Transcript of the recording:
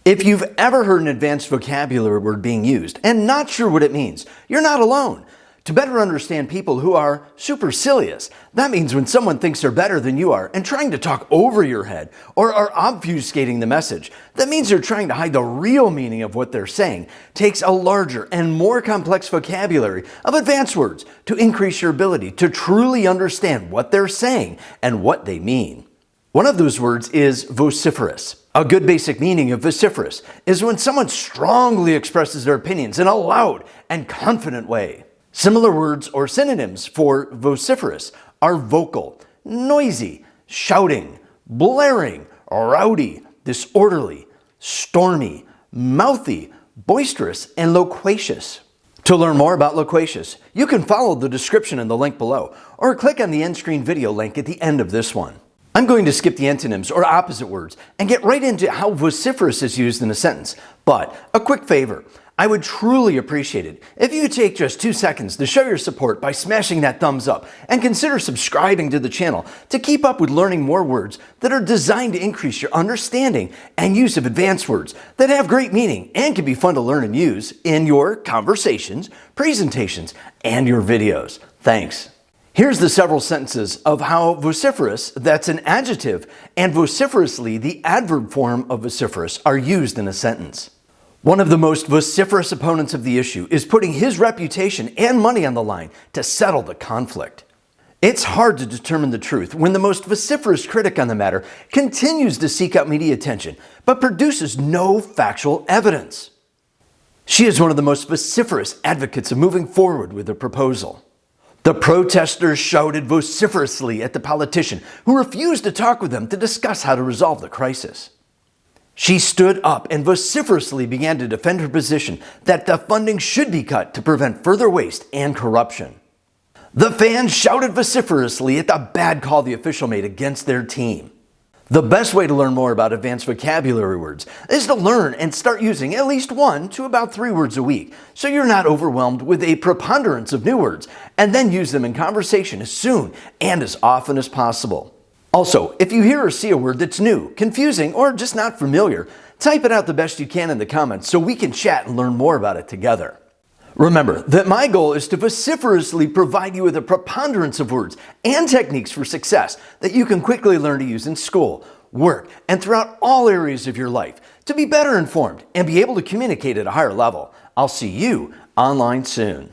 If you've ever heard an advanced vocabulary word being used and not sure what it means, you're not alone. To better understand people who are supercilious, that means when someone thinks they're better than you are and trying to talk over your head or are obfuscating the message, that means they're trying to hide the real meaning of what they're saying, takes a larger and more complex vocabulary of advanced words to increase your ability to truly understand what they're saying and what they mean. One of those words is vociferous. A good basic meaning of vociferous is when someone strongly expresses their opinions in a loud and confident way. Similar words or synonyms for vociferous are vocal, noisy, shouting, blaring, rowdy, disorderly, stormy, mouthy, boisterous, and loquacious. To learn more about loquacious, you can follow the description in the link below or click on the end screen video link at the end of this one. I'm going to skip the antonyms or opposite words and get right into how vociferous is used in a sentence. But a quick favor, I would truly appreciate it if you would take just 2 seconds to show your support by smashing that thumbs up and consider subscribing to the channel to keep up with learning more words that are designed to increase your understanding and use of advanced words that have great meaning and can be fun to learn and use in your conversations, presentations, and your videos. Thanks. Here's the several sentences of how vociferous, that's an adjective, and vociferously, the adverb form of vociferous, are used in a sentence. One of the most vociferous opponents of the issue is putting his reputation and money on the line to settle the conflict. It's hard to determine the truth when the most vociferous critic on the matter continues to seek out media attention, but produces no factual evidence. She is one of the most vociferous advocates of moving forward with a proposal. The protesters shouted vociferously at the politician who refused to talk with them to discuss how to resolve the crisis. She stood up and vociferously began to defend her position that the funding should be cut to prevent further waste and corruption. The fans shouted vociferously at the bad call the official made against their team. The best way to learn more about advanced vocabulary words is to learn and start using at least 1 to about 3 words a week, so you're not overwhelmed with a preponderance of new words, and then use them in conversation as soon and as often as possible. Also, if you hear or see a word that's new, confusing, or just not familiar, type it out the best you can in the comments so we can chat and learn more about it together. Remember that my goal is to vociferously provide you with a preponderance of words and techniques for success that you can quickly learn to use in school, work, and throughout all areas of your life to be better informed and be able to communicate at a higher level. I'll see you online soon.